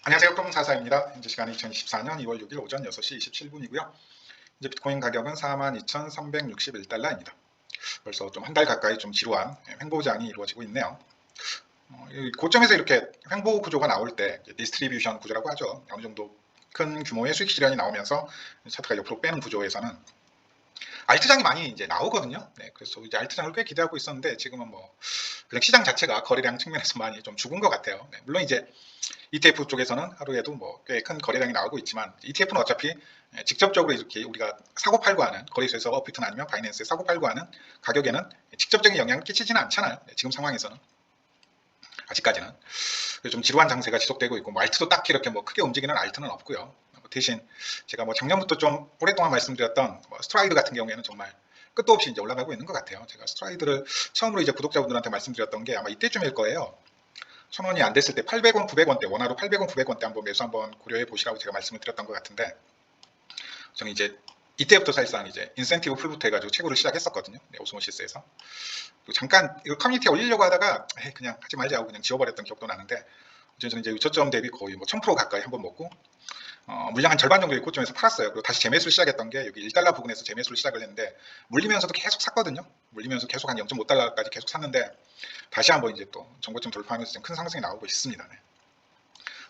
안녕하세요. 프롬사사입니다. 현재 시간은 2024년 2월 6일 오전 6시 27분이고요. 이제 비트코인 가격은 42,361달러입니다. 벌써 좀 한 달 가까이 좀 지루한 횡보장이 이루어지고 있네요. 고점에서 이렇게 횡보 구조가 나올 때 디스트리뷰션 구조라고 하죠. 어느 정도 큰 규모의 수익 실현이 나오면서 차트가 옆으로 빼는 구조에서는 알트장이 많이 이제 나오거든요. 그래서 이제 알트장을 꽤 기대하고 있었는데 지금은 뭐 그냥 시장 자체가 거래량 측면에서 많이 좀 죽은 것 같아요. 물론 이제 ETF 쪽에서는 하루에도 뭐 꽤 큰 거래량이 나오고 있지만 ETF는 어차피 직접적으로 이렇게 우리가 사고 팔고 하는 거래소에서 업비트나 아니면 바이낸스에 사고 팔고 하는 가격에는 직접적인 영향을 끼치지는 않잖아요. 지금 상황에서는 아직까지는 좀 지루한 장세가 지속되고 있고 뭐 알트도 딱히 이렇게 뭐 크게 움직이는 알트는 없고요. 대신 제가 뭐 작년부터 좀 오랫동안 말씀드렸던 뭐 스트라이드 같은 경우에는 정말 끝도 없이 이제 올라가고 있는 것 같아요. 제가 스트라이드를 처음으로 이제 구독자분들한테 말씀드렸던 게 아마 이때쯤일 거예요. 1,000원이 안 됐을 때 800원, 900원대, 원화로 800원, 900원대 한번 매수 한번 고려해 보시라고 제가 말씀을 드렸던 것 같은데, 저는 이제 이때부터 사실상 이제 인센티브 풀부터 해가지고 채굴을 시작했었거든요. 오스모시스에서. 잠깐 이거 커뮤니티에 올리려고 하다가 그냥 하지 말자 하고 그냥 지워버렸던 기억도 나는데, 저는 이제 저점 대비 거의 뭐 1000% 가까이 한번 먹고, 물량 한 절반 정도의 고점에서 팔았어요. 그리고 다시 재매수를 시작했던 게 여기 1달러 부근에서 재매수를 시작을 했는데, 물리면서도 계속 샀거든요. 물리면서 계속 한 0.5달러까지 계속 샀는데, 다시 한번 이제 또 정고점 돌파하면서 지금 큰 상승이 나오고 있습니다.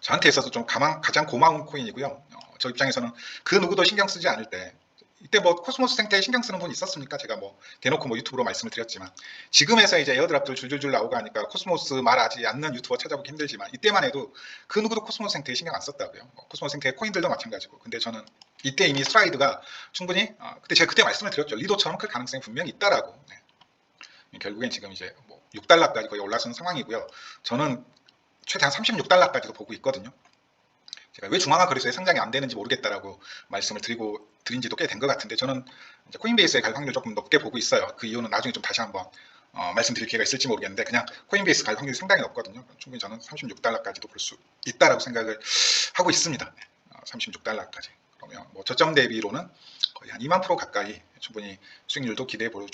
저한테 있어서 좀 가장 고마운 코인이고요. 저 입장에서는 그 누구도 신경 쓰지 않을 때, 이때 뭐 코스모스 생태에 신경 쓰는 분 있었습니까? 제가 뭐 대놓고 뭐 유튜브로 말씀을 드렸지만, 지금에서 이제 에어드랍들 줄줄줄 나오고 하니까 코스모스 말하지 않는 유튜버 찾아보기 힘들지만, 이때만 해도 그 누구도 코스모스 생태에 신경 안 썼다고요. 코스모스 생태 코인들도 마찬가지고. 근데 저는 이때 이미 스트라이드가 충분히 그때 제가 그때 말씀을 드렸죠. 리도처럼 클 가능성이 분명히 있다라고. 결국엔 지금 이제 뭐 6달러까지 거의 올라선 상황이고요. 저는 최대한 36달러까지도 보고 있거든요. 제가 왜 중앙화 거래소에 상장이 안 되는지 모르겠다라고 말씀을 드린 지도 꽤 된 것 같은데, 저는 이제 코인베이스에 갈 확률 조금 높게 보고 있어요. 그 이유는 나중에 좀 다시 한번 말씀드릴 기회가 있을지 모르겠는데, 그냥 코인베이스 갈 확률이 상당히 높거든요. 충분히 저는 36달러까지도 볼 수 있다라고 생각을 하고 있습니다. 36달러까지. 그러면 뭐 저점 대비로는 거의 한 2만 % 가까이 충분히 수익률도 기대해 볼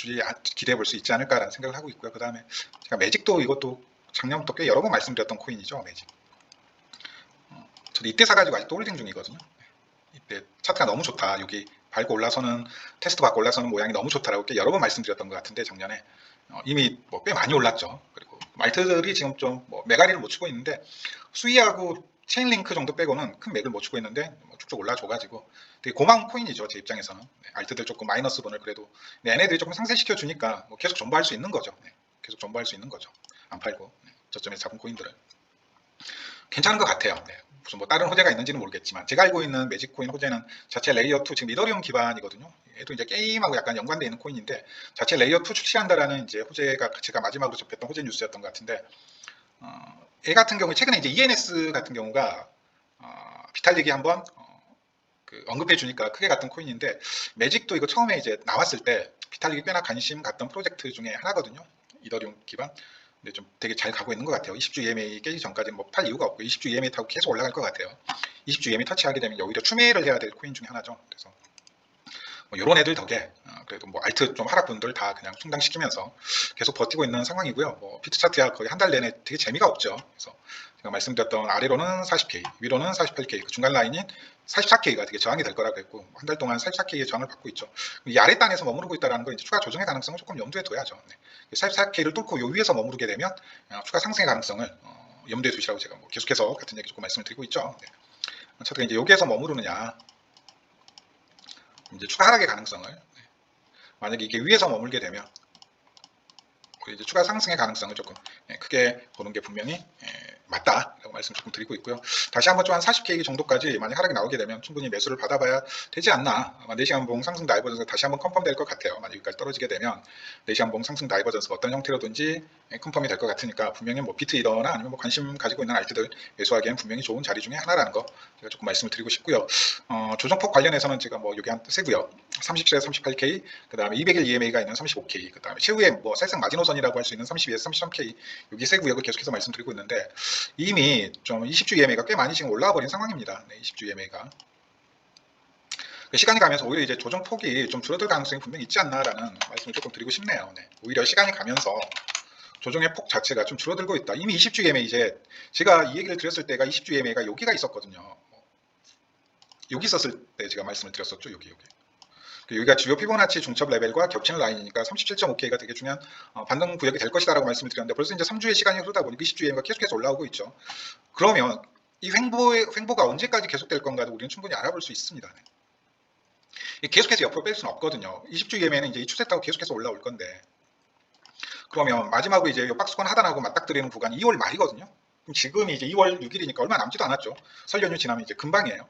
수 있지 않을까라는 생각을 하고 있고요. 그 다음에 제가 매직도 이것도 작년부터 꽤 여러 번 말씀드렸던 코인이죠. 매직. 저도 이때 사가지고 아직도 홀딩 중이거든요. 이때 차트가 너무 좋다. 여기 밟고 올라서는 테스트 받고 올라서는 모양이 너무 좋다라고 꽤 여러 번 말씀드렸던 것 같은데, 작년에 이미 뭐 꽤 많이 올랐죠. 그리고 말트들이 지금 좀 뭐 메가리를 못 치고 있는데, 수위하고 체인링크 정도 빼고는 큰 맥을 못 치고 있는데 뭐 쭉쭉 올라줘가지고 되게 고마운 코인이죠. 제 입장에서는. 알트들 조금 마이너스 분을 그래도 얘네들이 조금 상쇄시켜 주니까 뭐 계속 존버할 수 있는 거죠. 계속 존버할 수 있는 거죠. 안 팔고 저점에서 잡은 코인들은 괜찮은 것 같아요. 무슨 뭐 다른 호재가 있는지는 모르겠지만, 제가 알고 있는 매직코인 호재는 자체 레이어 2 지금 이더리움 기반이거든요. 얘도 이제 게임하고 약간 연관되어 있는 코인인데, 자체 레이어 2 출시한다라는 이제 호재가 제가 마지막으로 접했던 호재 뉴스였던 것 같은데, 얘 같은 경우에 최근에 이제 ENS 같은 경우가 비탈릭이 한번 언급해 주니까 크게 갔던 코인인데, 매직도 이거 처음에 이제 나왔을 때 비탈릭이 꽤나 관심 갔던 프로젝트 중에 하나거든요. 이더리움 기반. 근데 좀 되게 잘 가고 있는 것 같아요. 20주 EMA 깨기 전까지는 뭐 팔 이유가 없고 20주 EMA 타고 계속 올라갈 것 같아요. 20주 EMA 터치하게 되면 오히려 추매를 해야 될 코인 중에 하나죠. 그래서 뭐 이런 애들 덕에 그래도 뭐 알트 좀 하락분들 다 그냥 충당시키면서 계속 버티고 있는 상황이고요. 뭐 피트 차트야 거의 한 달 내내 되게 재미가 없죠. 그래서 제가 말씀드렸던 아래로는 40K, 위로는 48K, 그 중간 라인인 44K가 되게 저항이 될 거라고 했고, 한 달 동안 44K의 저항을 받고 있죠. 이 아랫단에서 머무르고 있다는 건 이제 추가 조정의 가능성을 조금 염두에 둬야죠. 44K를 뚫고 요 위에서 머무르게 되면 추가 상승의 가능성을 염두에 두시라고 제가 뭐 계속해서 같은 얘기 조금 말씀을 드리고 있죠. 차트가 이제 여기에서 머무르느냐, 이제 추가 하락의 가능성을, 만약에 이게 위에서 머물게 되면 이제 추가 상승의 가능성을 조금 크게 보는 게 분명히 맞다라고 말씀 조금 드리고 있고요. 다시 한번 좀 한 40K 정도까지 만약 하락이 나오게 되면 충분히 매수를 받아봐야 되지 않나. 아마 4시간 봉 상승 다이버전스 다시 한번 컨펌 될 것 같아요. 만약 여기까지 떨어지게 되면 4시간 봉 상승 다이버전스가 어떤 형태로든지 컨펌이 될 것 같으니까, 분명히 뭐 비트이더나 아니면 뭐 관심 가지고 있는 알트들 매수하기엔 분명히 좋은 자리 중에 하나라는 거 제가 조금 말씀을 드리고 싶고요. 조정폭 관련해서는 제가 뭐 여기 한 세고요. 37에서 38K, 그 다음에 200일 EMA가 있는 35K, 그 다음에 최후의 뭐 사실상 마지노선이라고 할 수 있는 32에서 33K, 여기 세 구역을 계속해서 말씀드리고 있는데, 이미 좀 20주 EMA가 꽤 많이 지금 올라와 버린 상황입니다. 20주 EMA가 시간이 가면서 오히려 이제 조정폭이 좀 줄어들 가능성이 분명히 있지 않나라는 말씀을 조금 드리고 싶네요. 오히려 시간이 가면서 조정의 폭 자체가 좀 줄어들고 있다. 이미 20주 EMA 이제 제가 이 얘기를 드렸을 때가 20주 EMA가 여기가 있었거든요. 여기 있었을 때 제가 말씀을 드렸었죠. 여기가 주요 피보나치 중첩 레벨과 겹치는 라인이니까 37.5K가 되게 중요한 반등 구역이 될 것이다라고 말씀을 드렸는데 벌써 이제 3주의 시간이 흐르다 보니까 20주 EMA가 계속해서 올라오고 있죠. 그러면 이 횡보가 언제까지 계속될 건가도 우리는 충분히 알아볼 수 있습니다. 계속해서 옆으로 뺄 수는 없거든요. 20주 EMA는 이제 이 추세 타고 계속해서 올라올 건데 그러면 마지막으로 이제 박스권 하단하고 맞닥뜨리는 구간이 2월 말이거든요. 그럼 지금이 이제 2월 6일이니까 얼마 남지도 않았죠. 설 연휴 지나면 이제 금방이에요.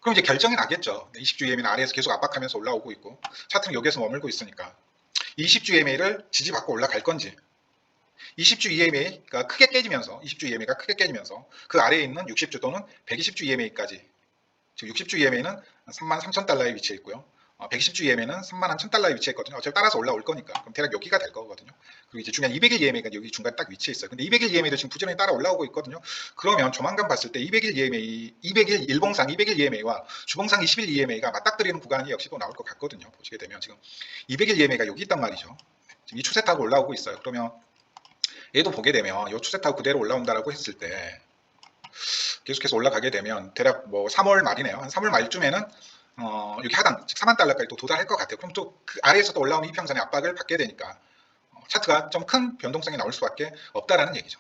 그럼 이제 결정이 나겠죠. 20주 EMA는 아래에서 계속 압박하면서 올라오고 있고 차트는 여기에서 머물고 있으니까 20주 EMA를 지지받고 올라갈 건지 20주 EMA가 크게 깨지면서 그 아래에 있는 60주 또는 120주 EMA까지 즉 60주 EMA는 33,000달러에 위치해 있고요. 120주 EMA는 31,000달러에 위치해 있거든요. 어차피 따라서 올라올 거니까. 그럼 대략 여기가 될 거거든요. 그리고 이제 중요한 200일 EMA가 여기 중간에 딱 위치해 있어요. 근데 200일 EMA도 지금 부지런히 따라 올라오고 있거든요. 그러면 조만간 봤을 때 200일 EMA, 200일 일봉상 200일 EMA와 주봉상 20일 EMA가 맞닥뜨리는 구간이 역시 또 나올 것 같거든요. 보시게 되면 지금 200일 EMA가 여기 있단 말이죠. 지금 이 추세 타고 올라오고 있어요. 그러면 얘도 보게 되면 이 추세 타고 그대로 올라온다라고 했을 때 계속해서 올라가게 되면 대략 뭐 3월 말이네요. 한 3월 말쯤에는 여기 하단 즉 4만 달러까지 또 도달할 것 같아요. 그럼 또 그 아래에서 또 올라오는 이평선의 압박을 받게 되니까 차트가 좀 큰 변동성이 나올 수밖에 없다라는 얘기죠.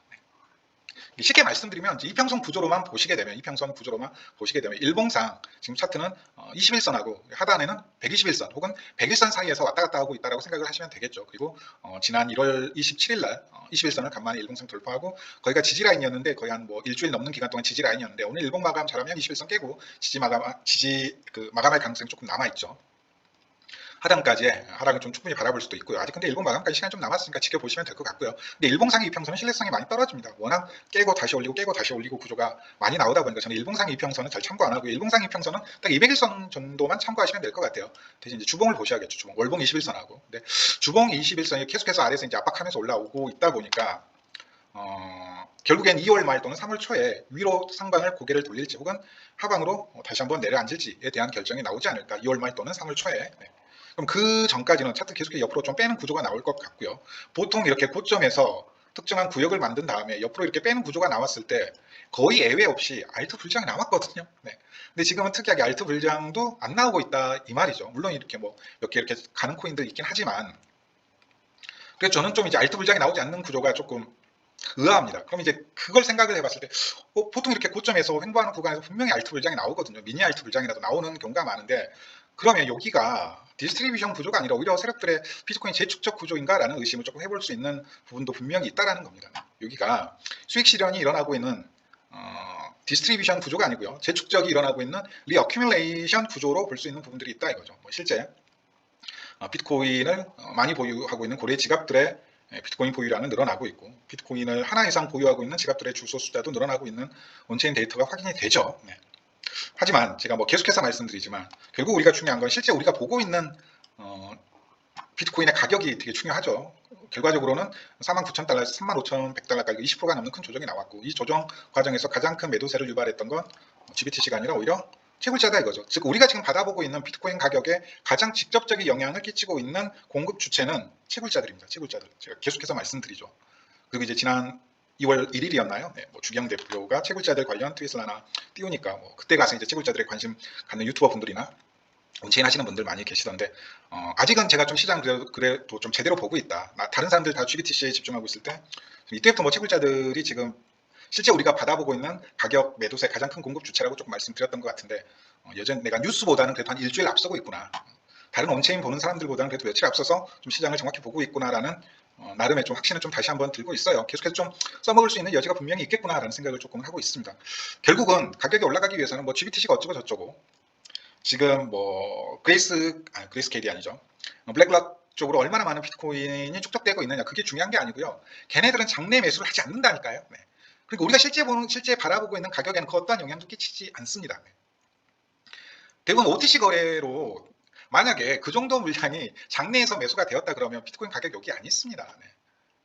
쉽게 말씀드리면 이평선 구조로만 보시게 되면 일봉상 지금 차트는 21선하고 하단에는 121선 혹은 101선 사이에서 왔다 갔다 하고 있다고 생각을 하시면 되겠죠. 그리고 지난 1월 27일 날 21선을 간만에 일봉상 돌파하고 거기가 지지 라인이었는데 거의 한 뭐 일주일 넘는 기간 동안 지지 라인이었는데 오늘 일봉 마감 잘하면 21선 깨고 마감할 가능성이 조금 남아 있죠. 하단까지의 하락은 좀 충분히 바라볼 수도 있고요. 아직 근데 일봉 마감까지 시간이 좀 남았으니까 지켜보시면 될 것 같고요. 근데 일봉상의 이평선은 신뢰성이 많이 떨어집니다. 워낙 깨고 다시 올리고 구조가 많이 나오다 보니까 저는 일봉상의 이평선은 잘 참고 안 하고요. 일봉상의 이평선은 딱 200일선 정도만 참고하시면 될 것 같아요. 대신 이제 주봉을 보셔야겠죠. 주봉, 월봉 21선하고. 근데 주봉 21선이 계속해서 아래에서 이제 압박하면서 올라오고 있다 보니까 결국엔 2월 말 또는 3월 초에 위로 상방을 고개를 돌릴지 혹은 하방으로 다시 한번 내려앉을지에 대한 결정이 나오지 않을까. 2월 말 또는 3월 초에. 네. 그럼 그 전까지는 차트 계속해서 옆으로 좀 빼는 구조가 나올 것 같고요. 보통 이렇게 고점에서 특정한 구역을 만든 다음에 옆으로 이렇게 빼는 구조가 나왔을 때 거의 예외 없이 알트 불장이 나왔거든요. 네. 근데 지금은 특이하게 알트 불장도 안 나오고 있다 이 말이죠. 물론 이렇게 뭐 몇 개 이렇게 가는 코인들 있긴 하지만 그래서 저는 좀 이제 알트 불장이 나오지 않는 구조가 조금 의아합니다. 그럼 이제 그걸 생각을 해봤을 때 보통 이렇게 고점에서 횡보하는 구간에서 분명히 알트 불장이 나오거든요. 미니 알트 불장이라도 나오는 경우가 많은데 그러면 여기가 디스트리뷰션 구조가 아니라 오히려 세력들의 비트코인 재축적 구조인가라는 의심을 조금 해볼 수 있는 부분도 분명히 있다라는 겁니다. 여기가 수익 실현이 일어나고 있는 디스트리뷰션 구조가 아니고요. 재축적이 일어나고 있는 리어큐뮬레이션 구조로 볼 수 있는 부분들이 있다 이거죠. 뭐 실제 비트코인을 많이 보유하고 있는 고래 지갑들의 비트코인 보유량은 늘어나고 있고 비트코인을 하나 이상 보유하고 있는 지갑들의 주소 숫자도 늘어나고 있는 온체인 데이터가 확인이 되죠. 네. 하지만 제가 뭐 계속해서 말씀드리지만 결국 우리가 중요한 건 실제 우리가 보고 있는 비트코인의 가격이 되게 중요하죠. 결과적으로는 49,000달러에서 35,100달러까지 20%가 넘는 큰 조정이 나왔고 이 조정 과정에서 가장 큰 매도세를 유발했던 건 GBTC가 아니라 오히려 채굴자다 이거죠. 즉 우리가 지금 받아보고 있는 비트코인 가격에 가장 직접적인 영향을 끼치고 있는 공급 주체는 채굴자들입니다. 채굴자들. 제가 계속해서 말씀드리죠. 그리고 이제 지난 2월 1일이었나요? 네, 뭐 주경 대표가 채굴자들 관련 트윗을 하나 띄우니까 뭐 그때 가서 이제 채굴자들의 관심 갖는 유튜버 분들이나 온체인 하시는 분들 많이 계시던데 아직은 제가 좀 시장 그래도 좀 제대로 보고 있다. 다른 사람들 다 GBTC에 집중하고 있을 때 이때부터 뭐 채굴자들이 지금 실제 우리가 받아보고 있는 가격 매도세 가장 큰 공급 주체라고 조금 말씀드렸던 것 같은데 여전 내가 뉴스보다는 그래도 한 일주일 앞서고 있구나. 다른 온체인 보는 사람들보다는 그래도 며칠 앞서서 좀 시장을 정확히 보고 있구나라는 나름의 좀 확신을 좀 다시 한번 들고 있어요. 계속해서 좀 써먹을 수 있는 여지가 분명히 있겠구나라는 생각을 조금 하고 있습니다. 결국은 가격이 올라가기 위해서는 뭐 GBTC가 어쩌고 저쩌고 지금 뭐 그레이스케일이 아니죠. 블랙락 쪽으로 얼마나 많은 비트코인이 축적되고 있느냐 그게 중요한 게 아니고요. 걔네들은 장내 매수를 하지 않는다니까요. 네. 그리고 우리가 실제 바라보고 있는 가격에는 그 어떠한 영향도 끼치지 않습니다. 네. 대부분 OTC 거래로 만약에 그 정도 물량이 장내에서 매수가 되었다 그러면 비트코인 가격 여기 안 있습니다. 네.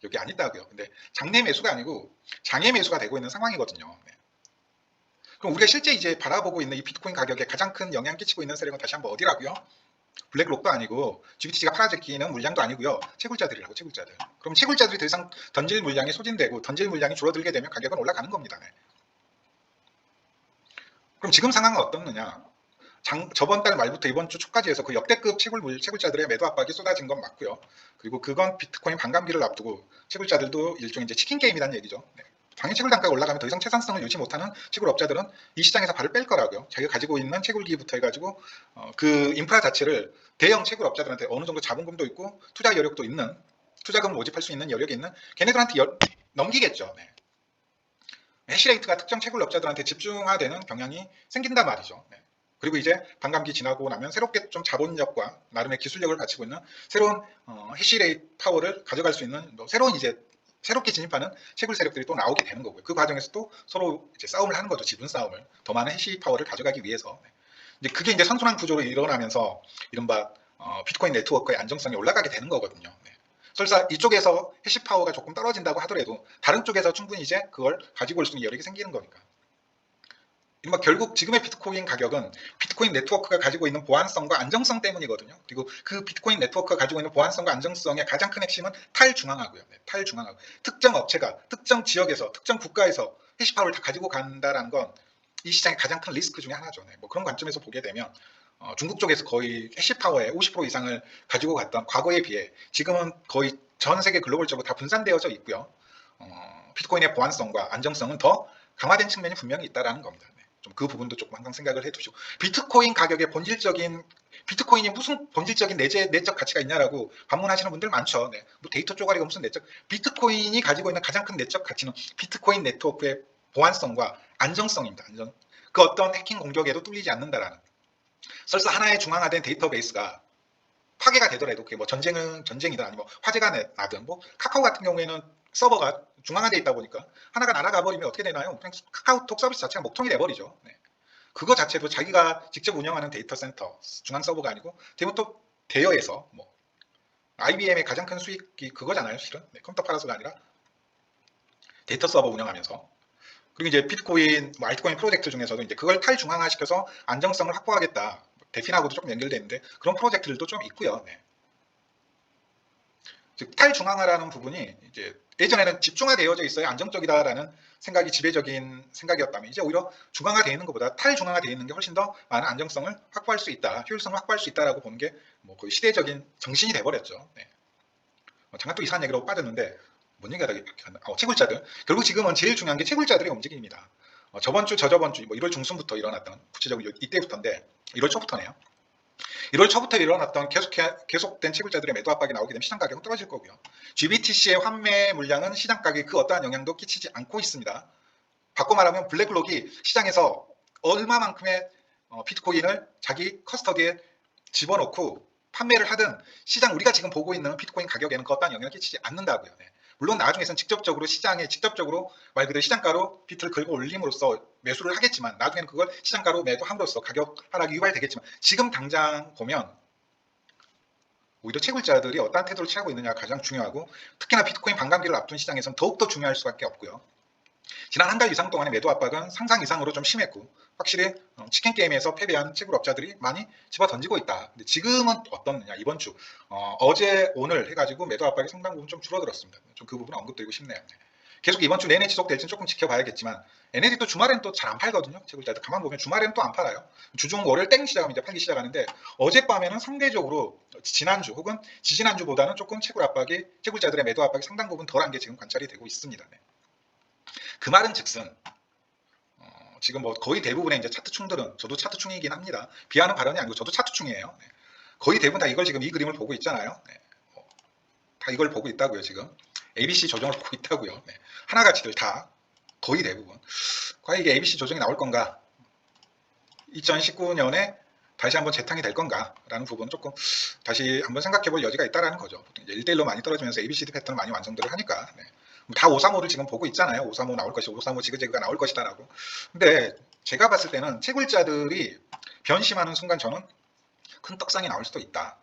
여기 안 있다고요. 근데 장내 매수가 아니고 장외 매수가 되고 있는 상황이거든요. 네. 그럼 우리가 실제 이제 바라보고 있는 이 비트코인 가격에 가장 큰 영향 끼치고 있는 세력은 다시 한번 어디라고요? 블랙록도 아니고 GBTC가 팔아제끼는 물량도 아니고요. 채굴자들이라고, 채굴자들. 그럼 채굴자들이 더 이상 던질 물량이 소진되고 던질 물량이 줄어들게 되면 가격은 올라가는 겁니다. 네. 그럼 지금 상황은 어떻느냐? 저번 달 말부터 이번 주 초까지 해서 그 역대급 채굴자들의 매도 압박이 쏟아진 건 맞고요. 그리고 그건 비트코인 반감기를 앞두고 채굴자들도 일종의 이제 치킨 게임이라는 얘기죠. 네. 당연히 채굴 단가가 올라가면 더 이상 채산성을 유지 못하는 채굴업자들은 이 시장에서 발을 뺄 거라고요. 자기가 가지고 있는 채굴기부터 해가지고 그 인프라 자체를 대형 채굴업자들한테 어느 정도 자본금도 있고 투자 여력도 있는, 투자금을 모집할 수 있는 여력이 있는 걔네들한테 넘기겠죠. 네. 해시레이트가 특정 채굴업자들한테 집중화되는 경향이 생긴단 말이죠. 네. 그리고 이제 반감기 지나고 나면 새롭게 좀 자본력과 나름의 기술력을 갖추고 있는 새로운 해시레이트 파워를 가져갈 수 있는 새로운 이제 새롭게 진입하는 채굴 세력들이 또 나오게 되는 거고요. 그 과정에서 또 서로 이제 싸움을 하는 거죠. 지분 싸움을. 더 많은 해시 파워를 가져가기 위해서. 이제 그게 이제 선순환 구조로 일어나면서 이른바 비트코인 네트워크의 안정성이 올라가게 되는 거거든요. 네. 설사 이쪽에서 해시 파워가 조금 떨어진다고 하더라도 다른 쪽에서 충분히 이제 그걸 가지고 올 수 있는 여력이 생기는 거니까. 결국 지금의 비트코인 가격은 비트코인 네트워크가 가지고 있는 보안성과 안정성 때문이거든요. 그리고 그 비트코인 네트워크가 가지고 있는 보안성과 안정성의 가장 큰 핵심은 탈중앙화고요. 네, 탈중앙화. 특정 업체가 특정 지역에서 특정 국가에서 해시파워를 다 가지고 간다는 건 이 시장의 가장 큰 리스크 중에 하나죠. 네, 그런 관점에서 보게 되면 중국 쪽에서 거의 해시파워의 50% 이상을 가지고 갔던 과거에 비해 지금은 거의 전 세계 글로벌적으로 다 분산되어져 있고요. 비트코인의 보안성과 안정성은 더 강화된 측면이 분명히 있다는 겁니다. 좀 그 부분도 조금 항상 생각을 해두시고, 비트코인 가격의 비트코인이 무슨 본질적인 내적 가치가 있냐라고 반문하시는 분들 많죠. 네. 뭐 데이터 쪼가리가 무슨 내적, 비트코인이 가지고 있는 가장 큰 내적 가치는 비트코인 네트워크의 보안성과 안정성입니다. 그 어떤 해킹 공격에도 뚫리지 않는다라는. 설사 하나의 중앙화된 데이터베이스가 파괴가 되더라도 그게 뭐 전쟁이든 아니면 화재가 나든, 뭐 카카오 같은 경우에는 서버가 중앙화되어 있다 보니까 하나가 날아가 버리면 어떻게 되나요? 그냥 카카오톡 서비스 자체가 목통이 돼버리죠. 네. 그거 자체도 자기가 직접 운영하는 데이터 센터, 중앙 서버가 아니고 대부분 또 대여해서 뭐 IBM의 가장 큰 수익이 그거잖아요, 실은. 네, 컴퓨터 팔아서가 아니라 데이터 서버 운영하면서. 그리고 이제 비트코인, 알트코인 프로젝트 중에서도 이제 그걸 탈중앙화시켜서 안정성을 확보하겠다. 데핀하고도 조금 연결되는데 그런 프로젝트들도 좀 있고요. 네. 즉 탈중앙화라는 부분이 이제 예전에는 집중화되어져 있어야 안정적이다라는 생각이 지배적인 생각이었다면 이제 오히려 중앙화되어 있는 것보다 탈중앙화되어 있는 게 훨씬 더 많은 안정성을 확보할 수 있다, 효율성을 확보할 수 있다라고 보는 게 뭐 거의 시대적인 정신이 돼버렸죠. 네. 잠깐 또 이상한 얘기로 빠졌는데 뭔 얘기가 채굴자들. 결국 지금은 제일 중요한 게 채굴자들의 움직임입니다. 저번 주, 저저번 주, 뭐 1월 중순부터 일어났던, 구체적으로 이때부터인데 1월 초부터네요. 1월 초부터 일어났던 계속된 채굴자들의 매도 압박이 나오게 되면 시장 가격은 떨어질 거고요. GBTC의 환매 물량은 시장 가격에 그 어떠한 영향도 끼치지 않고 있습니다. 바꿔 말하면 블랙록이 시장에서 얼마만큼의 비트코인을 자기 커스터디에 집어넣고 판매를 하든 시장, 우리가 지금 보고 있는 비트코인 가격에는 그 어떠한 영향을 끼치지 않는다고요. 네. 물론 나중에는 직접적으로 시장에 직접적으로 말 그대로 시장가로 비트를 긁어 올림으로써 매수를 하겠지만 나중에는 그걸 시장가로 매도함으로써 가격 하락이 유발되겠지만 지금 당장 보면 오히려 채굴자들이 어떠한 태도를 취하고 있느냐가 가장 중요하고, 특히나 비트코인 반감기를 앞둔 시장에서는 더욱더 중요할 수밖에 없고요. 지난 한 달 이상 동안의 매도 압박은 상상 이상으로 좀 심했고 확실히 치킨 게임에서 패배한 채굴업자들이 많이 집어 던지고 있다. 근데 지금은 어떻느냐, 이번 주 어제 오늘 해가지고 매도 압박이 상당 부분 좀 줄어들었습니다. 좀 그 부분 언급드리고 싶네요. 계속 이번 주 내내 지속될지는 조금 지켜봐야겠지만 NAD도 주말에는 또 잘 안 팔거든요. 채굴자들 가만 보면 주말에는 또 안 팔아요. 주중 월요일 땡 시작하면 이제 팔기 시작하는데 어젯밤에는 상대적으로 지난주 혹은 지지난주보다는 조금 채굴자들의 매도 압박이 상당 부분 덜한 게 지금 관찰이 되고 있습니다. 네. 그 말은 즉슨 지금 뭐 거의 대부분의 이제 차트충들은, 저도 차트충이긴 합니다. 비하는 발언이 아니고 저도 차트충이에요. 네. 거의 대부분 다 이걸 지금 이 그림을 보고 있잖아요. 네. 다 이걸 보고 있다고요. 지금 ABC 조정을 보고 있다고요. 네. 하나같이들 다 거의 대부분. 과연 이게 ABC 조정이 나올 건가? 2019년에 다시 한번 재탕이 될 건가? 라는 부분은 조금 다시 한번 생각해 볼 여지가 있다는 거죠. 보통 이제 1대1로 많이 떨어지면서 ABCD 패턴을 많이 완성들을 하니까. 네. 다 535를 지금 보고 있잖아요. 535 나올 것이다, 535 지그재그가 나올 것이다라고. 근데 제가 봤을 때는 채굴자들이 변심하는 순간 저는 큰 떡상이 나올 수도 있다.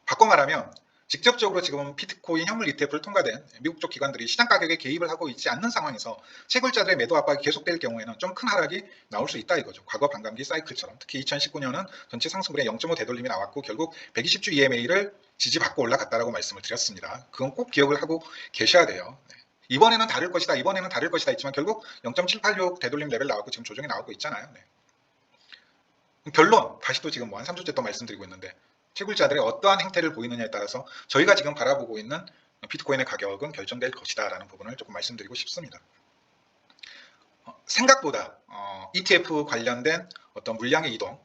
바꿔 말하면 직접적으로 지금 비트코인 현물 ETF를 통과된 미국 쪽 기관들이 시장 가격에 개입을 하고 있지 않는 상황에서 채굴자들의 매도 압박이 계속될 경우에는 좀 큰 하락이 나올 수 있다 이거죠. 과거 반감기 사이클처럼. 특히 2019년은 전체 상승분의 0.5 되돌림이 나왔고 결국 120주 EMA를 지지받고 올라갔다라고 말씀을 드렸습니다. 그건 꼭 기억을 하고 계셔야 돼요. 네. 이번에는 다를 것이다. 이번에는 다를 것이다 했지만 결국 0.786 되돌림 레벨 나왔고 지금 조정이 나오고 있잖아요. 네. 결론, 다시 또 지금 뭐 한 3주째 또 말씀드리고 있는데 채굴자들의 어떠한 행태를 보이느냐에 따라서 저희가 지금 바라보고 있는 비트코인의 가격은 결정될 것이다 라는 부분을 조금 말씀드리고 싶습니다. 생각보다 ETF 관련된 어떤 물량의 이동,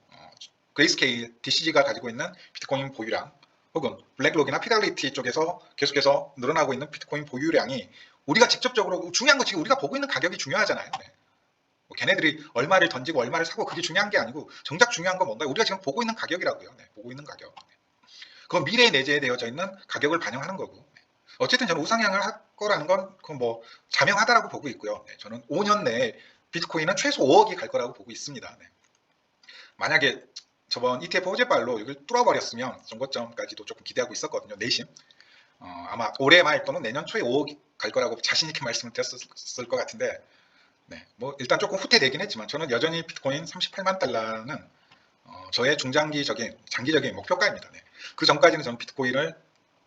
그레이스케일 DCG가 가지고 있는 비트코인 보유량 혹은 블랙록이나 피델리티 쪽에서 계속해서 늘어나고 있는 비트코인 보유량이 우리가 직접적으로 중요한 건 지금 우리가 보고 있는 가격이 중요하잖아요. 네. 뭐 걔네들이 얼마를 던지고 얼마를 사고 그게 중요한 게 아니고 정작 중요한 건 뭔가 우리가 지금 보고 있는 가격이라고요. 네, 보고 있는 가격. 그건 미래에 내재되어져 있는 가격을 반영하는 거고. 네. 어쨌든 저는 우상향을 할 거라는 건 그건 뭐 자명하다라고 보고 있고요. 네, 저는 5년 내에 비트코인은 최소 5억이 갈 거라고 보고 있습니다. 네. 만약에 저번 ETF 호재발로 이걸 뚫어버렸으면 전고점까지도 조금 기대하고 있었거든요. 내심. 아마 올해 말 또는 내년 초에 5억이 갈 거라고 자신 있게 말씀을 드렸을 것 같은데 네, 뭐 일단 조금 후퇴되긴 했지만 저는 여전히 비트코인 38만 달러는 저의 중장기적인 장기적인 목표가입니다. 네. 그 전까지는 저는 비트코인을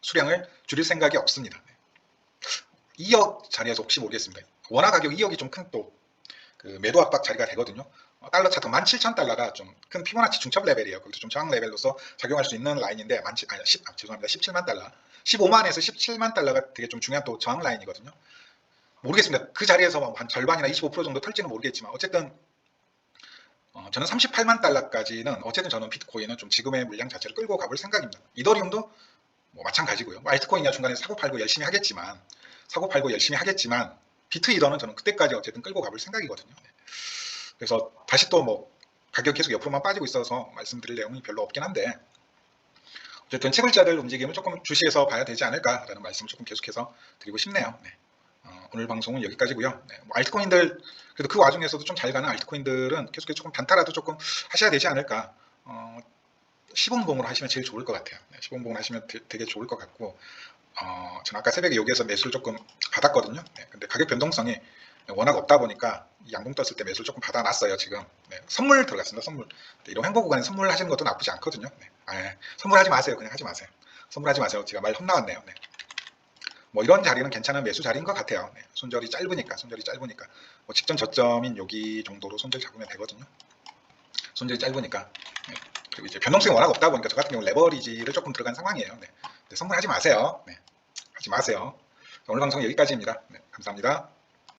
수량을 줄일 생각이 없습니다. 네. 2억 자리에서 혹시 모르겠습니다. 원화 가격 2억이 좀 큰 또 그 매도 압박 자리가 되거든요. 달러 차트 17,000달러가 좀 큰 피보나치 중첩 레벨이에요. 거기서 좀 저항 레벨로서 작용할 수 있는 라인인데 죄송합니다. 17만 달러. 15만에서 17만 달러가 되게 좀 중요한 또 저항 라인이거든요. 모르겠습니다. 그 자리에서 한 절반이나 25% 정도 털지는 모르겠지만 어쨌든 저는 38만 달러까지는 어쨌든 저는 비트코인은 좀 지금의 물량 자체를 끌고 가볼 생각입니다. 이더리움도 뭐 마찬가지고요. 뭐 알트코인이나 중간에 사고 팔고 열심히 하겠지만 비트 이더는 저는 그때까지 어쨌든 끌고 가볼 생각이거든요. 그래서 다시 또 뭐 가격 계속 옆으로만 빠지고 있어서 말씀드릴 내용이 별로 없긴 한데 어쨌든 채굴자들 움직임을 조금 주시해서 봐야 되지 않을까라는 말씀을 조금 계속해서 드리고 싶네요. 네. 오늘 방송은 여기까지고요. 네, 뭐 알트코인들 그래도 그 와중에서도 좀 잘 가는 알트코인들은 계속해서 조금 단타라도 조금 하셔야 되지 않을까. 시범봉으로 하시면 제일 좋을 것 같아요. 네, 시범봉으로 하시면 되게 좋을 것 같고 저는 아까 새벽에 여기에서 매수를 조금 받았거든요. 네, 근데 가격 변동성이 워낙 없다 보니까 양봉 떴을 때 매수를 조금 받아놨어요. 지금 네, 선물 들어갔습니다. 선물. 네, 이런 횡보 구간에 선물하시는 것도 나쁘지 않거든요. 네, 선물하지 마세요. 그냥 하지 마세요. 선물하지 마세요. 제가 말 혼나왔네요. 네. 뭐 이런 자리는 괜찮은 매수 자리인 것 같아요. 네, 손절이 짧으니까 뭐 직전 저점인 여기 정도로 손절 잡으면 되거든요. 손절이 짧으니까. 네. 그리고 이제 변동성이 워낙 없다 보니까 저 같은 경우 레버리지를 조금 들어간 상황이에요. 네. 선물하지 마세요. 네. 하지 마세요. 오늘 방송 여기까지입니다. 네, 감사합니다.